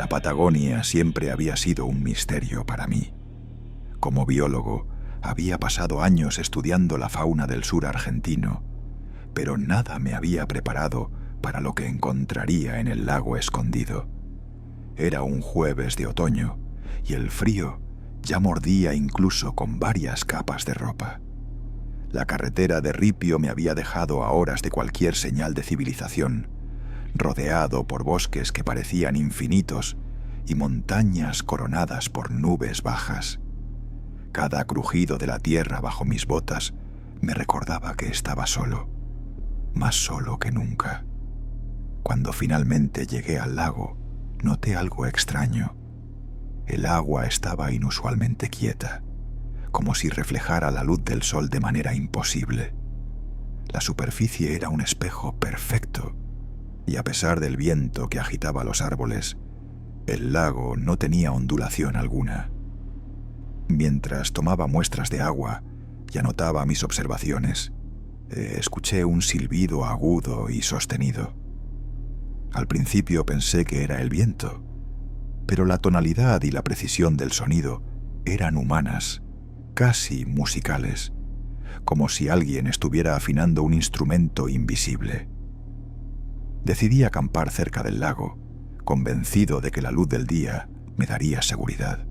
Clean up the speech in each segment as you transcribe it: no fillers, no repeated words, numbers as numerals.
La Patagonia siempre había sido un misterio para mí. Como biólogo, había pasado años estudiando la fauna del sur argentino, pero nada me había preparado para lo que encontraría en el lago escondido. Era un jueves de otoño y el frío ya mordía incluso con varias capas de ropa. La carretera de ripio me había dejado a horas de cualquier señal de civilización, rodeado por bosques que parecían infinitos y montañas coronadas por nubes bajas. Cada crujido de la tierra bajo mis botas me recordaba que estaba solo, más solo que nunca. Cuando finalmente llegué al lago, noté algo extraño. El agua estaba inusualmente quieta, como si reflejara la luz del sol de manera imposible. La superficie era un espejo perfecto, y a pesar del viento que agitaba los árboles, el lago no tenía ondulación alguna. Mientras tomaba muestras de agua y anotaba mis observaciones, escuché un silbido agudo y sostenido. Al principio pensé que era el viento, pero la tonalidad y la precisión del sonido eran humanas, casi musicales, como si alguien estuviera afinando un instrumento invisible. Decidí acampar cerca del lago, convencido de que la luz del día me daría seguridad.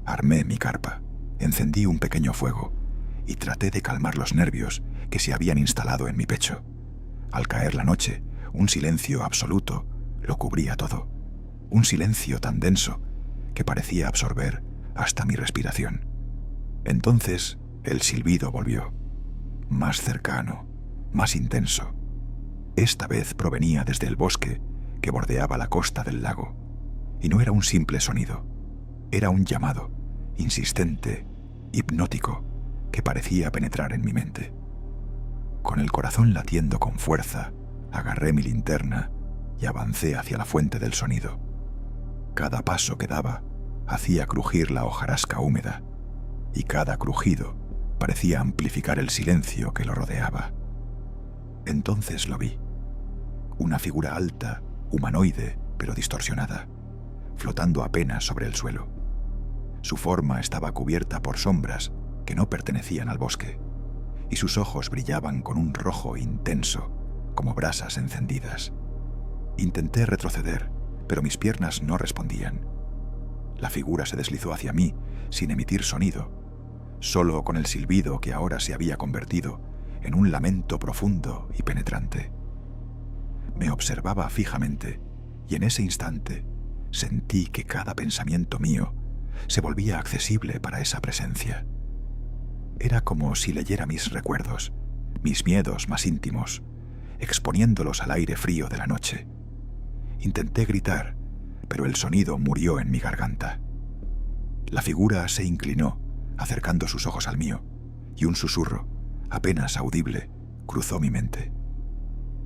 Armé mi carpa, encendí un pequeño fuego y traté de calmar los nervios que se habían instalado en mi pecho. Al caer la noche, un silencio absoluto lo cubría todo. Un silencio tan denso que parecía absorber hasta mi respiración. Entonces el silbido volvió, más cercano, más intenso. Esta vez provenía desde el bosque que bordeaba la costa del lago, y no era un simple sonido, era un llamado, insistente, hipnótico, que parecía penetrar en mi mente. Con el corazón latiendo con fuerza, agarré mi linterna y avancé hacia la fuente del sonido. Cada paso que daba hacía crujir la hojarasca húmeda, y cada crujido parecía amplificar el silencio que lo rodeaba. Entonces lo vi. Una figura alta, humanoide, pero distorsionada, flotando apenas sobre el suelo. Su forma estaba cubierta por sombras que no pertenecían al bosque, y sus ojos brillaban con un rojo intenso, como brasas encendidas. Intenté retroceder, pero mis piernas no respondían. La figura se deslizó hacia mí sin emitir sonido, solo con el silbido que ahora se había convertido en un lamento profundo y penetrante. Me observaba fijamente y en ese instante sentí que cada pensamiento mío se volvía accesible para esa presencia. Era como si leyera mis recuerdos, mis miedos más íntimos, exponiéndolos al aire frío de la noche. Intenté gritar, pero el sonido murió en mi garganta. La figura se inclinó, acercando sus ojos al mío, y un susurro, apenas audible, cruzó mi mente.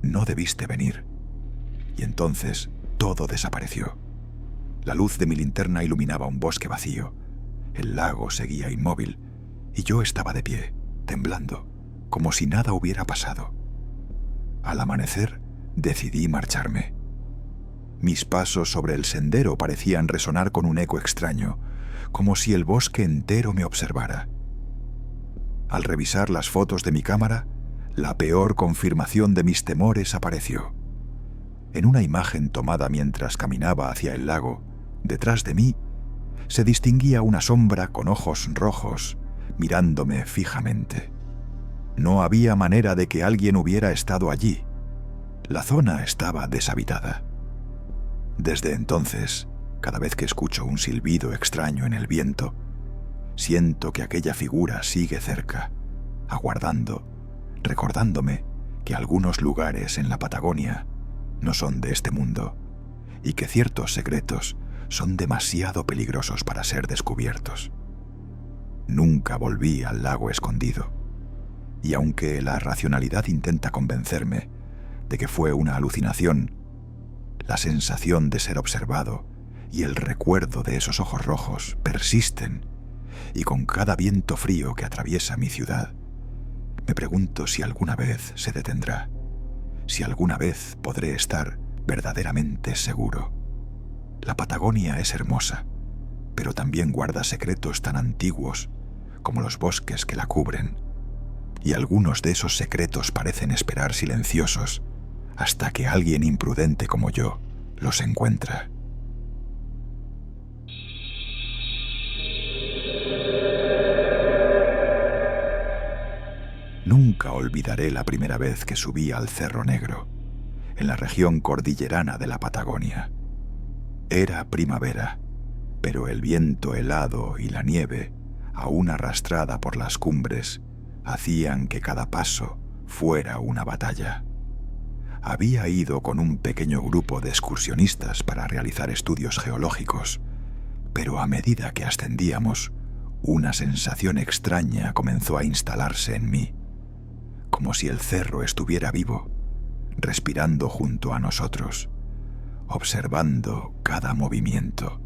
No debiste venir. Y entonces todo desapareció. La luz de mi linterna iluminaba un bosque vacío. El lago seguía inmóvil, y yo estaba de pie, temblando, como si nada hubiera pasado. Al amanecer, decidí marcharme. Mis pasos sobre el sendero parecían resonar con un eco extraño, como si el bosque entero me observara. Al revisar las fotos de mi cámara, la peor confirmación de mis temores apareció. En una imagen tomada mientras caminaba hacia el lago, detrás de mí, se distinguía una sombra con ojos rojos, mirándome fijamente. No había manera de que alguien hubiera estado allí. La zona estaba deshabitada. Desde entonces, cada vez que escucho un silbido extraño en el viento, siento que aquella figura sigue cerca, aguardando, recordándome que algunos lugares en la Patagonia no son de este mundo y que ciertos secretos son demasiado peligrosos para ser descubiertos. Nunca volví al lago escondido, y aunque la racionalidad intenta convencerme de que fue una alucinación, la sensación de ser observado y el recuerdo de esos ojos rojos persisten, y con cada viento frío que atraviesa mi ciudad, me pregunto si alguna vez se detendrá, si alguna vez podré estar verdaderamente seguro. La Patagonia es hermosa, pero también guarda secretos tan antiguos como los bosques que la cubren, y algunos de esos secretos parecen esperar silenciosos hasta que alguien imprudente como yo los encuentra. Nunca olvidaré la primera vez que subí al Cerro Negro, en la región cordillerana de la Patagonia. Era primavera, pero el viento helado y la nieve, aún arrastrada por las cumbres, hacían que cada paso fuera una batalla. Había ido con un pequeño grupo de excursionistas para realizar estudios geológicos, pero a medida que ascendíamos, una sensación extraña comenzó a instalarse en mí, como si el cerro estuviera vivo, respirando junto a nosotros, observando cada movimiento.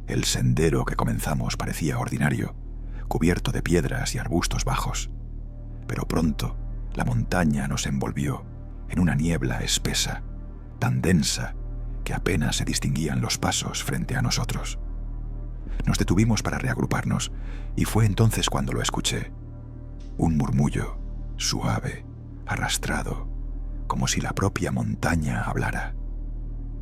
El sendero que comenzamos parecía ordinario, cubierto de piedras y arbustos bajos, pero pronto la montaña nos envolvió en una niebla espesa, tan densa que apenas se distinguían los pasos frente a nosotros. Nos detuvimos para reagruparnos y fue entonces cuando lo escuché. Un murmullo, suave, arrastrado, como si la propia montaña hablara.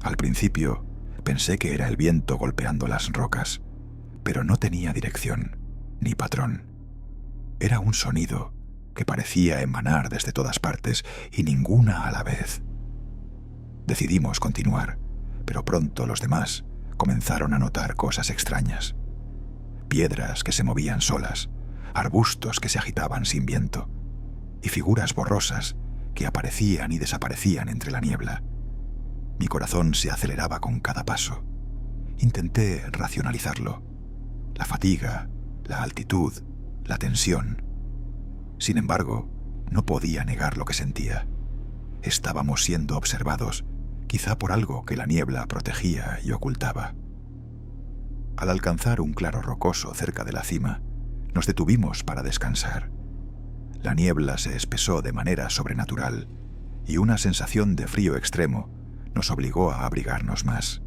Al principio pensé que era el viento golpeando las rocas, pero no tenía dirección ni patrón. Era un sonido que parecía emanar desde todas partes y ninguna a la vez. Decidimos continuar, pero pronto los demás comenzaron a notar cosas extrañas. Piedras que se movían solas, arbustos que se agitaban sin viento, y figuras borrosas que aparecían y desaparecían entre la niebla. Mi corazón se aceleraba con cada paso. Intenté racionalizarlo. La fatiga, la altitud, la tensión. Sin embargo, no podía negar lo que sentía. Estábamos siendo observados, quizá por algo que la niebla protegía y ocultaba. Al alcanzar un claro rocoso cerca de la cima, nos detuvimos para descansar. La niebla se espesó de manera sobrenatural y una sensación de frío extremo nos obligó a abrigarnos más.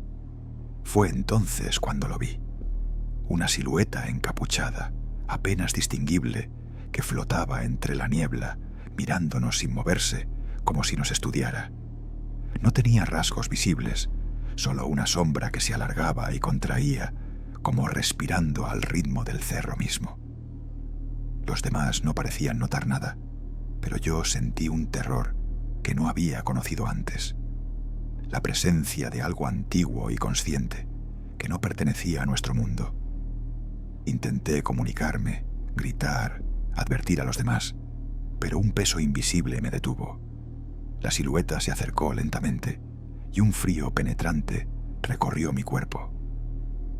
Fue entonces cuando lo vi. Una silueta encapuchada, apenas distinguible, que flotaba entre la niebla, mirándonos sin moverse, como si nos estudiara. No tenía rasgos visibles, solo una sombra que se alargaba y contraía, como respirando al ritmo del cerro mismo. Los demás no parecían notar nada, pero yo sentí un terror que no había conocido antes. La presencia de algo antiguo y consciente, que no pertenecía a nuestro mundo. Intenté comunicarme, gritar, advertir a los demás, pero un peso invisible me detuvo. La silueta se acercó lentamente y un frío penetrante recorrió mi cuerpo.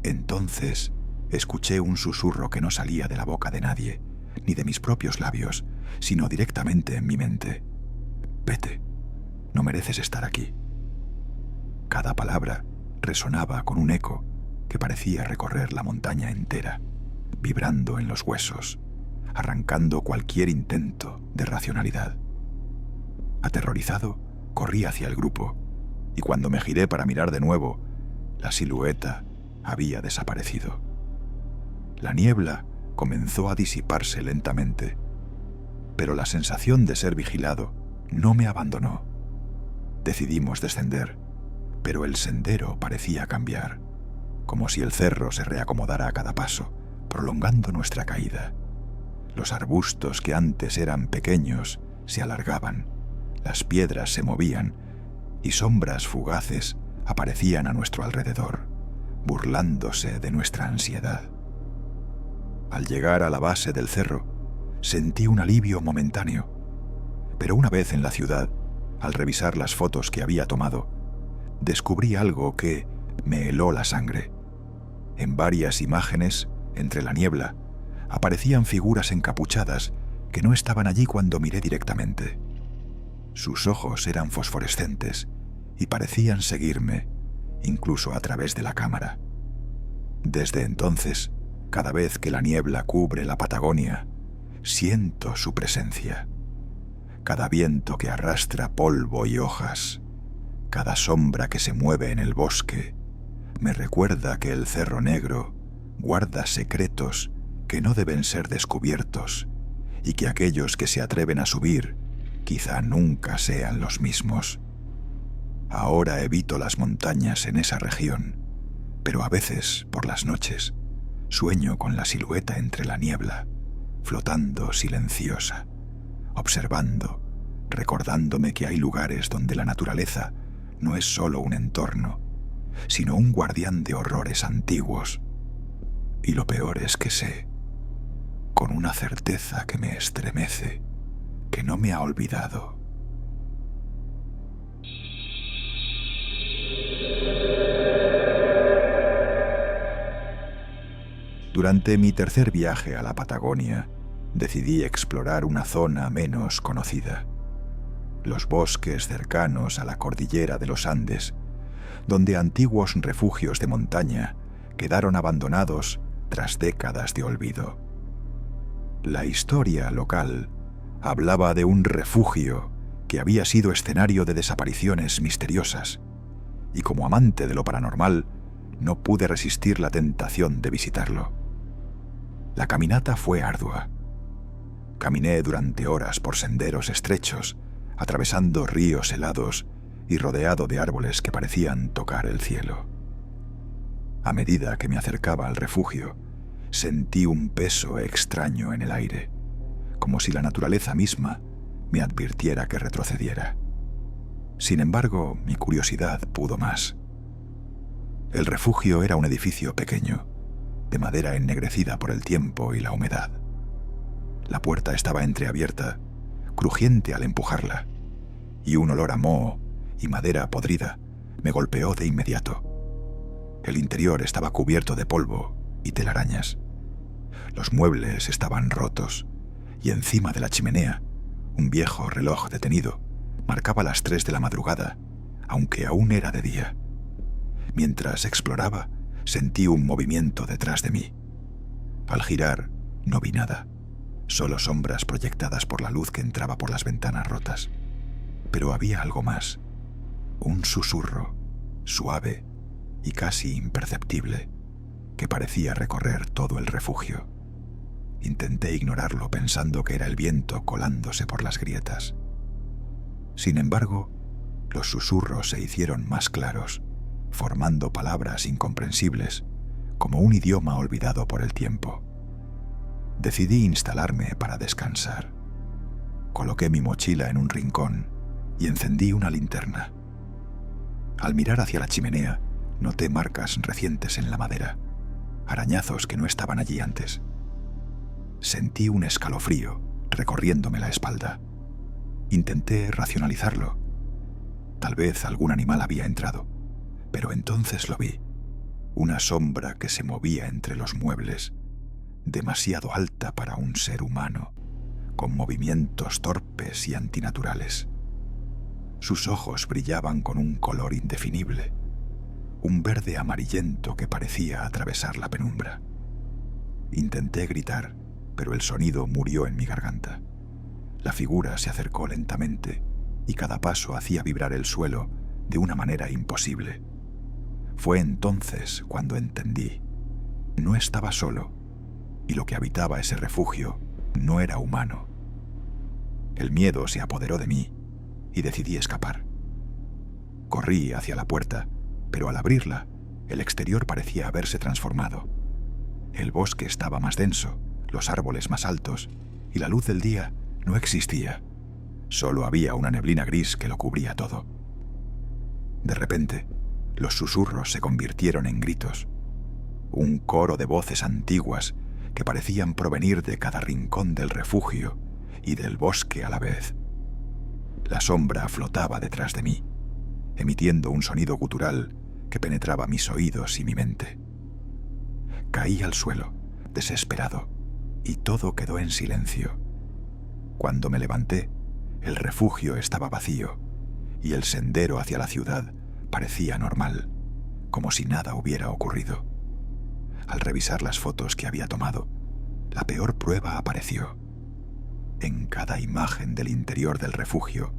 Entonces escuché un susurro que no salía de la boca de nadie, ni de mis propios labios, sino directamente en mi mente. Vete, no mereces estar aquí. Cada palabra resonaba con un eco que parecía recorrer la montaña entera, vibrando en los huesos, arrancando cualquier intento de racionalidad. Aterrorizado, corrí hacia el grupo, y cuando me giré para mirar de nuevo, la silueta había desaparecido. La niebla comenzó a disiparse lentamente, pero la sensación de ser vigilado no me abandonó. Decidimos descender, pero el sendero parecía cambiar, como si el cerro se reacomodara a cada paso, prolongando nuestra caída. Los arbustos que antes eran pequeños se alargaban, las piedras se movían y sombras fugaces aparecían a nuestro alrededor, burlándose de nuestra ansiedad. Al llegar a la base del cerro, sentí un alivio momentáneo, pero una vez en la ciudad, al revisar las fotos que había tomado, descubrí algo que me heló la sangre. En varias imágenes, entre la niebla, aparecían figuras encapuchadas que no estaban allí cuando miré directamente. Sus ojos eran fosforescentes y parecían seguirme, incluso a través de la cámara. Desde entonces, cada vez que la niebla cubre la Patagonia, siento su presencia. Cada viento que arrastra polvo y hojas, cada sombra que se mueve en el bosque, Me recuerda que el Cerro Negro guarda secretos que no deben ser descubiertos y que aquellos que se atreven a subir quizá nunca sean los mismos. Ahora evito las montañas en esa región, pero a veces, por las noches, sueño con la silueta entre la niebla, flotando silenciosa, observando, recordándome que hay lugares donde la naturaleza no es solo un entorno, sino un guardián de horrores antiguos. Y lo peor es que sé, con una certeza que me estremece, que no me ha olvidado. Durante mi tercer viaje a la Patagonia, decidí explorar una zona menos conocida: los bosques cercanos a la cordillera de los Andes, donde antiguos refugios de montaña quedaron abandonados tras décadas de olvido. La historia local hablaba de un refugio que había sido escenario de desapariciones misteriosas, y como amante de lo paranormal, no pude resistir la tentación de visitarlo. La caminata fue ardua. Caminé durante horas por senderos estrechos, atravesando ríos helados y rodeado de árboles que parecían tocar el cielo. A medida que me acercaba al refugio, sentí un peso extraño en el aire, como si la naturaleza misma me advirtiera que retrocediera. Sin embargo, mi curiosidad pudo más. El refugio era un edificio pequeño, de madera ennegrecida por el tiempo y la humedad. La puerta estaba entreabierta, crujiente al empujarla, y un olor a moho y madera podrida me golpeó de inmediato. El interior estaba cubierto de polvo y telarañas. Los muebles estaban rotos, y encima de la chimenea, un viejo reloj detenido marcaba las 3 de la madrugada, aunque aún era de día. Mientras exploraba, sentí un movimiento detrás de mí. Al girar, no vi nada, solo sombras proyectadas por la luz que entraba por las ventanas rotas. Pero había algo más, un susurro, suave y casi imperceptible, que parecía recorrer todo el refugio. Intenté ignorarlo pensando que era el viento colándose por las grietas. Sin embargo, los susurros se hicieron más claros, formando palabras incomprensibles, como un idioma olvidado por el tiempo. Decidí instalarme para descansar. Coloqué mi mochila en un rincón y encendí una linterna. Al mirar hacia la chimenea, noté marcas recientes en la madera, arañazos que no estaban allí antes. Sentí un escalofrío recorriéndome la espalda. Intenté racionalizarlo. Tal vez algún animal había entrado, pero entonces lo vi. Una sombra que se movía entre los muebles, demasiado alta para un ser humano, con movimientos torpes y antinaturales. Sus ojos brillaban con un color indefinible, un verde amarillento que parecía atravesar la penumbra. Intenté gritar, pero el sonido murió en mi garganta. La figura se acercó lentamente y cada paso hacía vibrar el suelo de una manera imposible. Fue entonces cuando entendí. No estaba solo, y lo que habitaba ese refugio no era humano. El miedo se apoderó de mí y decidí escapar. Corrí hacia la puerta, pero al abrirla, el exterior parecía haberse transformado. El bosque estaba más denso, los árboles más altos, y la luz del día no existía. Solo había una neblina gris que lo cubría todo. De repente, los susurros se convirtieron en gritos. Un coro de voces antiguas que parecían provenir de cada rincón del refugio y del bosque a la vez. La sombra flotaba detrás de mí, emitiendo un sonido gutural que penetraba mis oídos y mi mente. Caí al suelo, desesperado, y todo quedó en silencio. Cuando me levanté, el refugio estaba vacío y el sendero hacia la ciudad parecía normal, como si nada hubiera ocurrido. Al revisar las fotos que había tomado, la peor prueba apareció. En cada imagen del interior del refugio,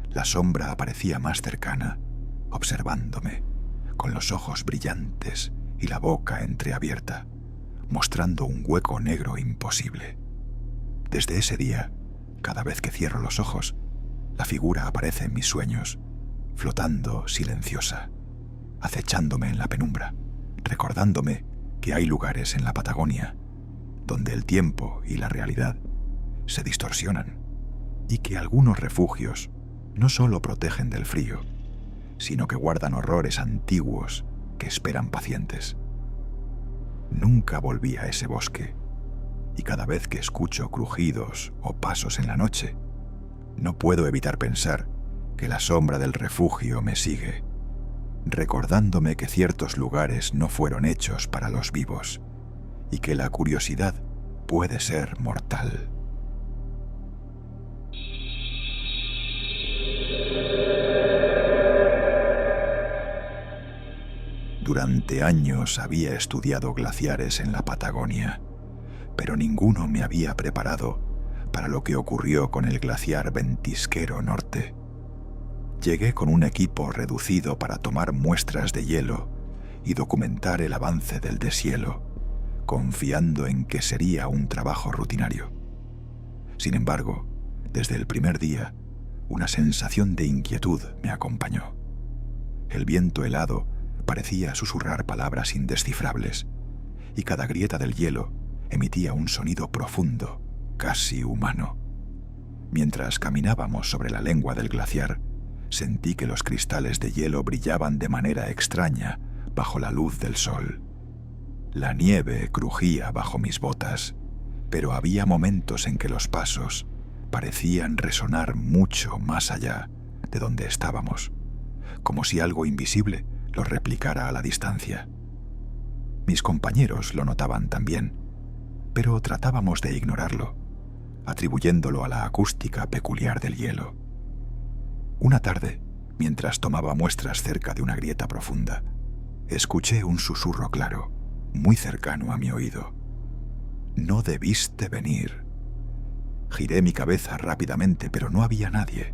la sombra aparecía más cercana, observándome, con los ojos brillantes y la boca entreabierta, mostrando un hueco negro imposible. Desde ese día, cada vez que cierro los ojos, la figura aparece en mis sueños, flotando silenciosa, acechándome en la penumbra, recordándome que hay lugares en la Patagonia donde el tiempo y la realidad se distorsionan y que algunos refugios no solo protegen del frío, sino que guardan horrores antiguos que esperan pacientes. Nunca volví a ese bosque, y cada vez que escucho crujidos o pasos en la noche, no puedo evitar pensar que la sombra del refugio me sigue, recordándome que ciertos lugares no fueron hechos para los vivos y que la curiosidad puede ser mortal. Durante años había estudiado glaciares en la Patagonia, pero ninguno me había preparado para lo que ocurrió con el glaciar Ventisquero Norte. Llegué con un equipo reducido para tomar muestras de hielo y documentar el avance del deshielo, confiando en que sería un trabajo rutinario. Sin embargo, desde el primer día, una sensación de inquietud me acompañó. El viento helado parecía susurrar palabras indescifrables, y cada grieta del hielo emitía un sonido profundo, casi humano. Mientras caminábamos sobre la lengua del glaciar, sentí que los cristales de hielo brillaban de manera extraña bajo la luz del sol. La nieve crujía bajo mis botas, pero había momentos en que los pasos parecían resonar mucho más allá de donde estábamos, como si algo invisible lo replicara a la distancia. Mis compañeros lo notaban también, pero tratábamos de ignorarlo, atribuyéndolo a la acústica peculiar del hielo. Una tarde, mientras tomaba muestras cerca de una grieta profunda, escuché un susurro claro, muy cercano a mi oído. «No debiste venir». Giré mi cabeza rápidamente, pero no había nadie.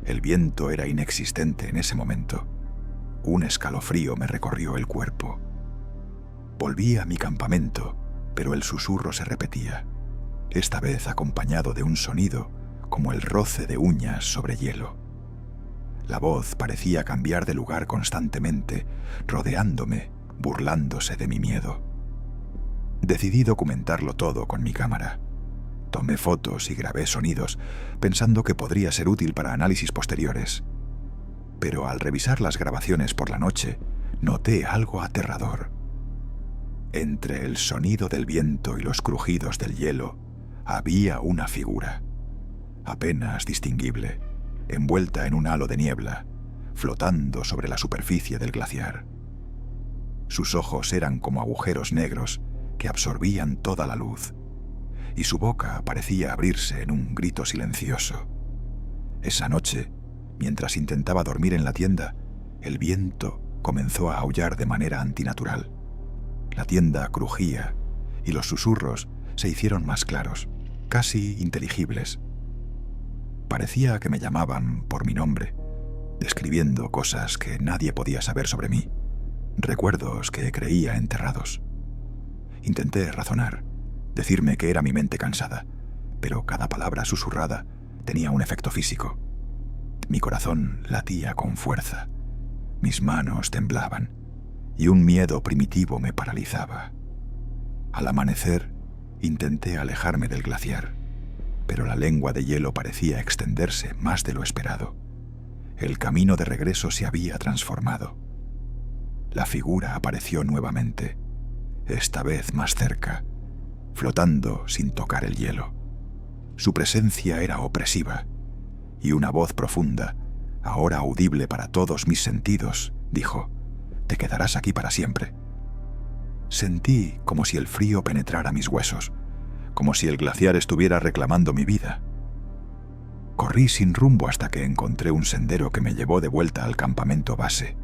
El viento era inexistente en ese momento. Un escalofrío me recorrió el cuerpo. Volví a mi campamento, pero el susurro se repetía, esta vez acompañado de un sonido como el roce de uñas sobre hielo. La voz parecía cambiar de lugar constantemente, rodeándome, burlándose de mi miedo. Decidí documentarlo todo con mi cámara. Tomé fotos y grabé sonidos, pensando que podría ser útil para análisis posteriores. Pero al revisar las grabaciones por la noche, noté algo aterrador. Entre el sonido del viento y los crujidos del hielo, había una figura, apenas distinguible, envuelta en un halo de niebla, flotando sobre la superficie del glaciar. Sus ojos eran como agujeros negros que absorbían toda la luz, y su boca parecía abrirse en un grito silencioso. Esa noche, mientras intentaba dormir en la tienda, el viento comenzó a aullar de manera antinatural. La tienda crujía y los susurros se hicieron más claros, casi inteligibles. Parecía que me llamaban por mi nombre, describiendo cosas que nadie podía saber sobre mí, recuerdos que creía enterrados. Intenté razonar, decirme que era mi mente cansada, pero cada palabra susurrada tenía un efecto físico. Mi corazón latía con fuerza, mis manos temblaban y un miedo primitivo me paralizaba. Al amanecer, intenté alejarme del glaciar, pero la lengua de hielo parecía extenderse más de lo esperado. El camino de regreso se había transformado. La figura apareció nuevamente, esta vez más cerca, flotando sin tocar el hielo. Su presencia era opresiva, y una voz profunda, ahora audible para todos mis sentidos, dijo: «Te quedarás aquí para siempre». Sentí como si el frío penetrara mis huesos, como si el glaciar estuviera reclamando mi vida. Corrí sin rumbo hasta que encontré un sendero que me llevó de vuelta al campamento base.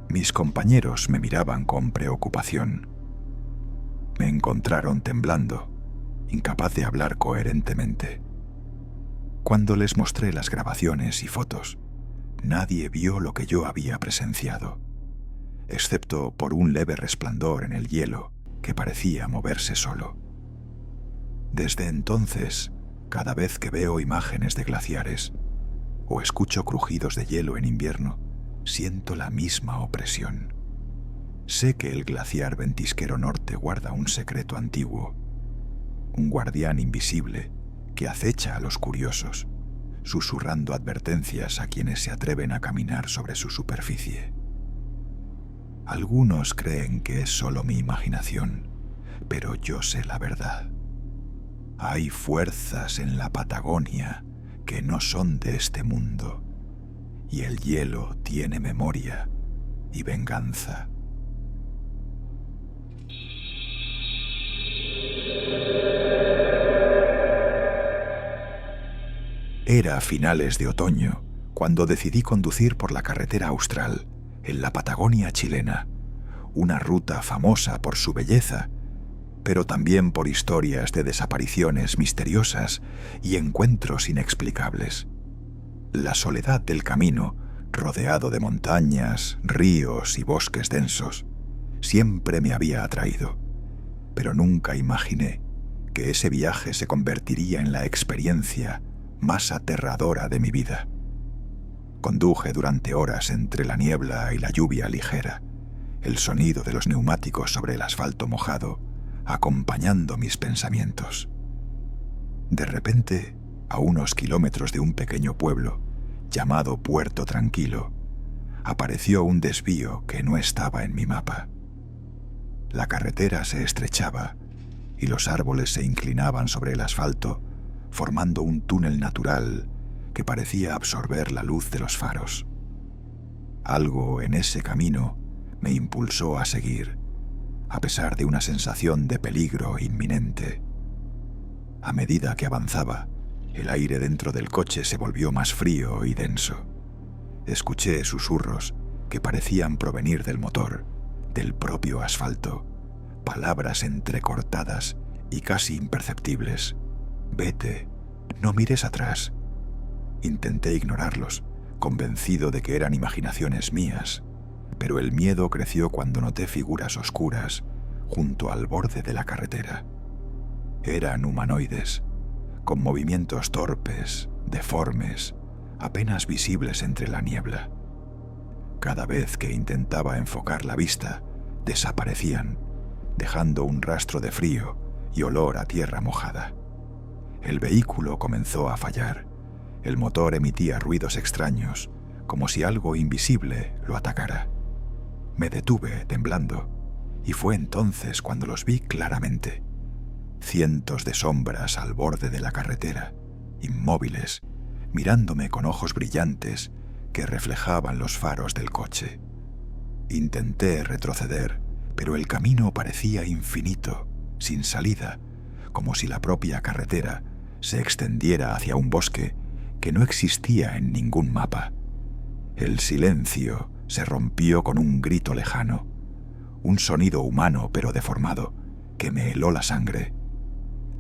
Mis compañeros me miraban con preocupación. Me encontraron temblando, incapaz de hablar coherentemente. Cuando les mostré las grabaciones y fotos, nadie vio lo que yo había presenciado. excepto por un leve resplandor en el hielo que parecía moverse solo. Desde entonces, cada vez que veo imágenes de glaciares o escucho crujidos de hielo en invierno, siento la misma opresión. Sé que el glaciar Ventisquero Norte guarda un secreto antiguo, un guardián invisible que acecha a los curiosos, susurrando advertencias a quienes se atreven a caminar sobre su superficie. Algunos creen que es solo mi imaginación, pero yo sé la verdad. Hay fuerzas en la Patagonia que no son de este mundo, y el hielo tiene memoria y venganza. Era a finales de otoño cuando decidí conducir por la carretera austral en la Patagonia chilena, una ruta famosa por su belleza, pero también por historias de desapariciones misteriosas y encuentros inexplicables. La soledad del camino, rodeado de montañas, ríos y bosques densos, siempre me había atraído, pero nunca imaginé que ese viaje se convertiría en la experiencia más aterradora de mi vida. Conduje durante horas entre la niebla y la lluvia ligera, el sonido de los neumáticos sobre el asfalto mojado, acompañando mis pensamientos. De repente, a unos kilómetros de un pequeño pueblo, llamado Puerto Tranquilo, apareció un desvío que no estaba en mi mapa. La carretera se estrechaba y los árboles se inclinaban sobre el asfalto, formando un túnel natural que parecía absorber la luz de los faros. Algo en ese camino me impulsó a seguir, a pesar de una sensación de peligro inminente. A medida que avanzaba, el aire dentro del coche se volvió más frío y denso. Escuché susurros que parecían provenir del motor, del propio asfalto, palabras entrecortadas y casi imperceptibles. «Vete, no mires atrás». Intenté ignorarlos, convencido de que eran imaginaciones mías, pero el miedo creció cuando noté figuras oscuras junto al borde de la carretera. Eran humanoides, con movimientos torpes, deformes, apenas visibles entre la niebla. Cada vez que intentaba enfocar la vista, desaparecían, dejando un rastro de frío y olor a tierra mojada. El vehículo comenzó a fallar. El motor emitía ruidos extraños, como si algo invisible lo atacara. Me detuve temblando, y fue entonces cuando los vi claramente. Cientos de sombras al borde de la carretera, inmóviles, mirándome con ojos brillantes que reflejaban los faros del coche. Intenté retroceder, pero el camino parecía infinito, sin salida, como si la propia carretera se extendiera hacia un bosque que no existía en ningún mapa. El silencio se rompió con un grito lejano, un sonido humano pero deformado que me heló la sangre.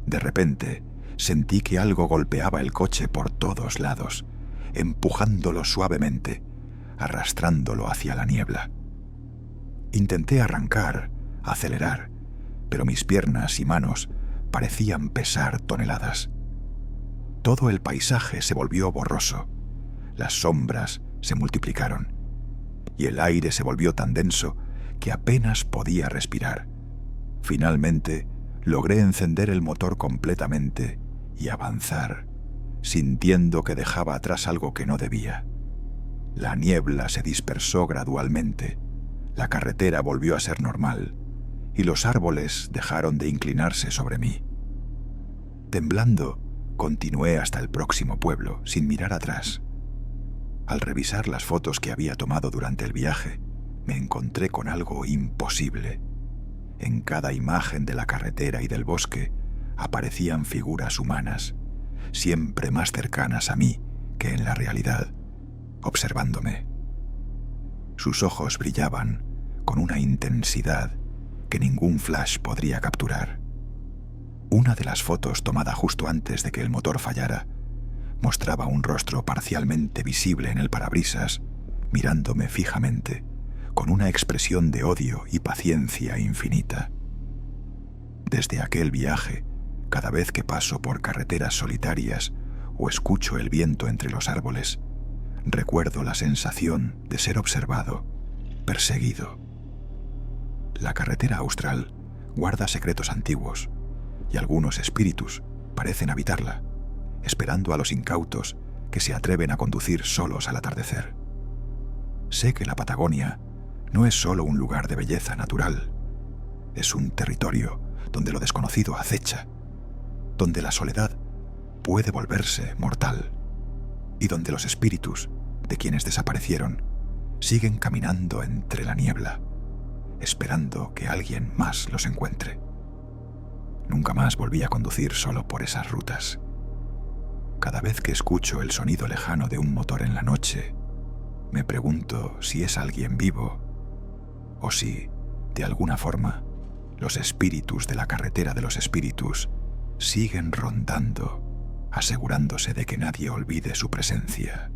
De repente, sentí que algo golpeaba el coche por todos lados, empujándolo suavemente, arrastrándolo hacia la niebla. Intenté arrancar, acelerar, pero mis piernas y manos parecían pesar toneladas. Todo el paisaje se volvió borroso, las sombras se multiplicaron, y el aire se volvió tan denso que apenas podía respirar. Finalmente, logré encender el motor completamente y avanzar, sintiendo que dejaba atrás algo que no debía. La niebla se dispersó gradualmente, la carretera volvió a ser normal, y los árboles dejaron de inclinarse sobre mí. Temblando, continué hasta el próximo pueblo, sin mirar atrás. Al revisar las fotos que había tomado durante el viaje, me encontré con algo imposible. En cada imagen de la carretera y del bosque aparecían figuras humanas, siempre más cercanas a mí que en la realidad, observándome. Sus ojos brillaban con una intensidad que ningún flash podría capturar. Una de las fotos tomada justo antes de que el motor fallara mostraba un rostro parcialmente visible en el parabrisas, mirándome fijamente, con una expresión de odio y paciencia infinita. Desde aquel viaje, cada vez que paso por carreteras solitarias o escucho el viento entre los árboles, recuerdo la sensación de ser observado, perseguido. La carretera austral guarda secretos antiguos y algunos espíritus parecen habitarla, esperando a los incautos que se atreven a conducir solos al atardecer. Sé que la Patagonia no es solo un lugar de belleza natural, es un territorio donde lo desconocido acecha, donde la soledad puede volverse mortal y donde los espíritus de quienes desaparecieron siguen caminando entre la niebla, esperando que alguien más los encuentre. Nunca más volví a conducir solo por esas rutas. Cada vez que escucho el sonido lejano de un motor en la noche, me pregunto si es alguien vivo o si, de alguna forma, los espíritus de la carretera de los espíritus siguen rondando, asegurándose de que nadie olvide su presencia.